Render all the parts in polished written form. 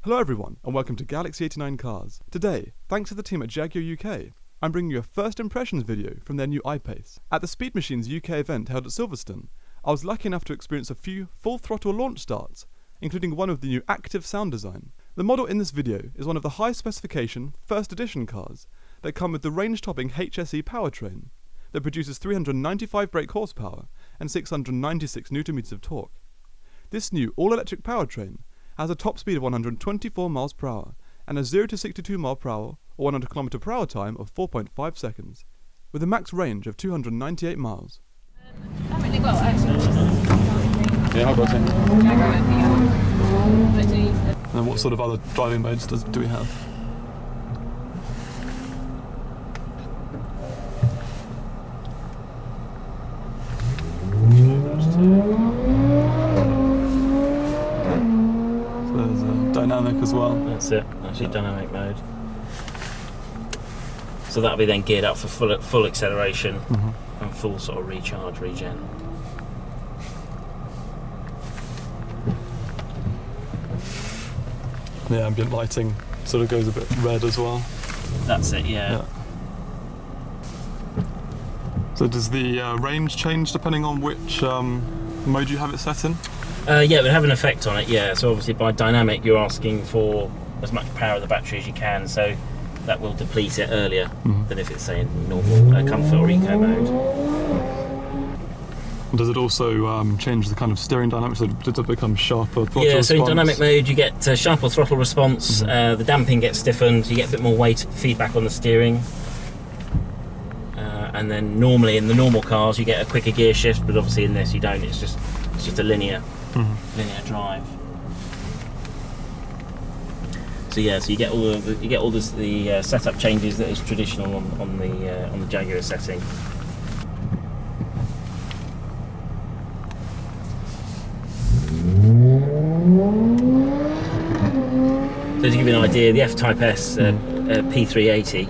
Hello everyone, and welcome to Galaxy 89 Cars. Today, thanks to the team at Jaguar UK, I'm bringing you a first impressions video from their new I-Pace. At the Speed Machines UK event held at Silverstone, I was lucky enough to experience a few full throttle launch starts, including one with the new active sound design. The model in this video is one of the high specification first edition cars that come with the range-topping HSE powertrain that produces 395 brake horsepower and 696 Nm of torque. This new all-electric powertrain has a top speed of 124 miles per hour and a 0 to 62 miles per hour or 100 km per hour time of 4.5 seconds, with a max range of 298 miles. Really well, actually. Yeah, I've got it. Jaguar UK I. And what sort of other driving modes do we have? So there's a dynamic as well. That's it, actually dynamic mode. So that'll be then geared up for full acceleration and full sort of recharge, regen. The ambient lighting sort of goes a bit red as well. That's it, yeah. So does the range change depending on which mode you have it set in? Yeah, it would have an effect on it, yeah. So obviously by dynamic you're asking for as much power of the battery as you can, so that will deplete it earlier than if it's, say, in normal comfort or eco mode. Does it also change the kind of steering dynamics? So does it become sharper throttle Yeah, response? so in dynamic mode you get sharper throttle response, the damping gets stiffened, you get a bit more weight feedback on the steering. And then normally in the normal cars you get a quicker gear shift, but obviously in this you don't, it's just a linear drive. So yeah, so you get all the setup changes that is traditional on the Jaguar setting. So to give you an idea, the F-Type S P380,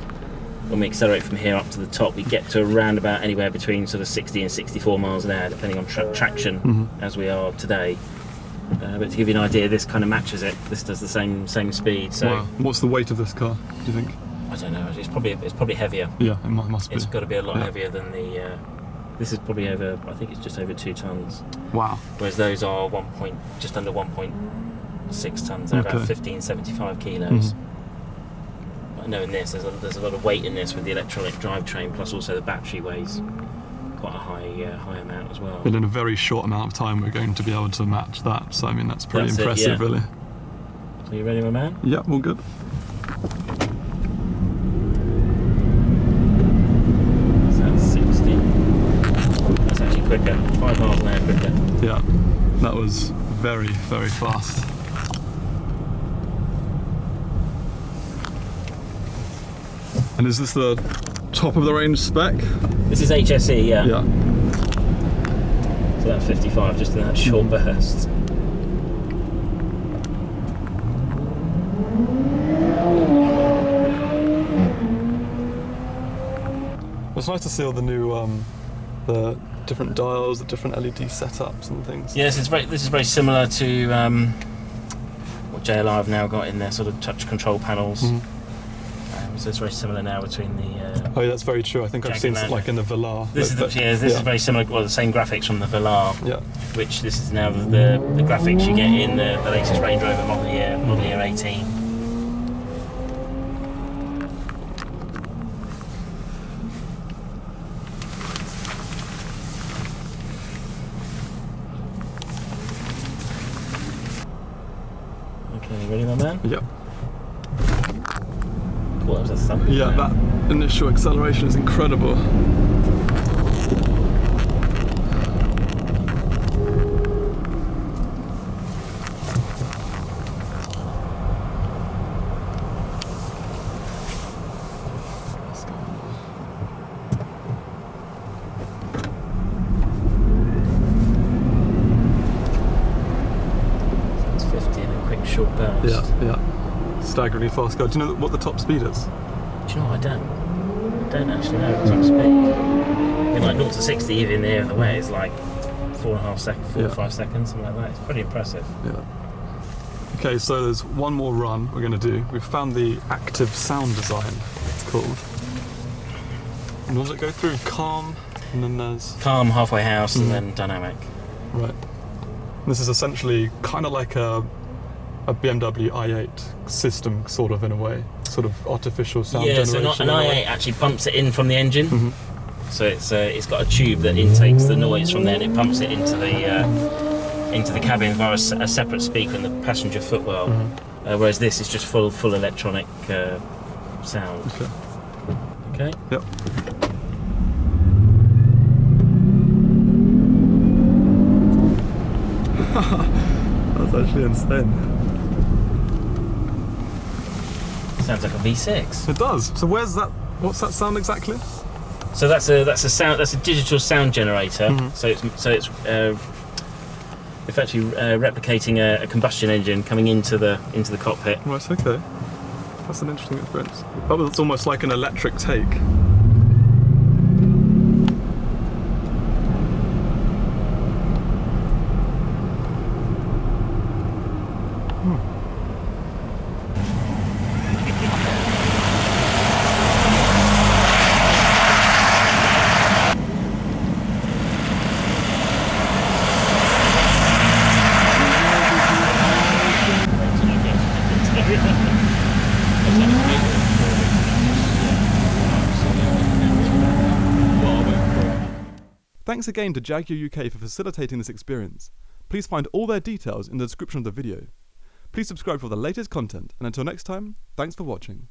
when we accelerate from here up to the top, we get to around about anywhere between sort of 60 and 64 miles an hour, depending on traction, as we are today. But to give you an idea, this kind of matches it. This does the same speed. So, wow. What's the weight of this car, do you think? I don't know. It's probably heavy. Yeah, it must be. It's got to be a lot heavier than the. This is probably over. I think it's just over 2 tons. Wow. Whereas those are just under 1.6 tons. They're about 1575 kilos. But I know in this, there's a lot of weight in this with the electronic drivetrain, plus also the battery weighs quite a high amount as well. But in a very short amount of time, we're going to be able to match that. So I mean, that's pretty impressive, really. So you ready, my man? Yeah, all good. So that's 60. That's actually quicker. 5 miles an hour quicker. Yeah, that was very, very fast. And is this the top of the range spec? This is HSE, yeah. Yeah. So that's 55 just in that short burst. It's nice to see all the new, the different dials, the different LED setups and things. Yes, this is very similar to what JLR have now got in their sort of touch control panels. So it's very similar now between the. Oh, yeah, that's very true. I think I've seen something like in the Velar. This is very similar. Well, the same graphics from the Velar. Yeah. Which this is now the graphics you get in the latest Range Rover model year 18. Okay, ready, my man? Yep. Cool, that was a thump. Yeah, that initial acceleration is incredible. It's 50 in a quick short burst. Yeah. Staggeringly fast car. Do you know what the top speed is? Do you know what, I don't actually know the top speed. I mean, like 0 to 60 even the other way is like 4.5 seconds, 4 or 5 seconds, something like that. It's pretty impressive. Yeah. Okay, so there's one more run we're going to do. We've found the active sound design, it's called. And what does it go through? Calm, and then there's... Calm, halfway house, and then dynamic. Right. This is essentially kind of like a BMW i8 system, sort of, in a way. Sort of artificial sound generation. Yeah, so an i8 actually pumps it in from the engine. So it's got a tube that intakes the noise from there and it pumps it into the cabin via a separate speaker in the passenger footwell. Whereas this is just full electronic sound. Okay. Yep. That's actually insane. Sounds like a V6. It does. So where's that? What's that sound exactly? So that's a digital sound generator. So it's effectively replicating a combustion engine coming into the cockpit. Right. Okay. That's an interesting experience. It's almost like an electric take. Thanks again to Jaguar UK for facilitating this experience. Please find all their details in the description of the video. Please subscribe for the latest content, and until next time, thanks for watching.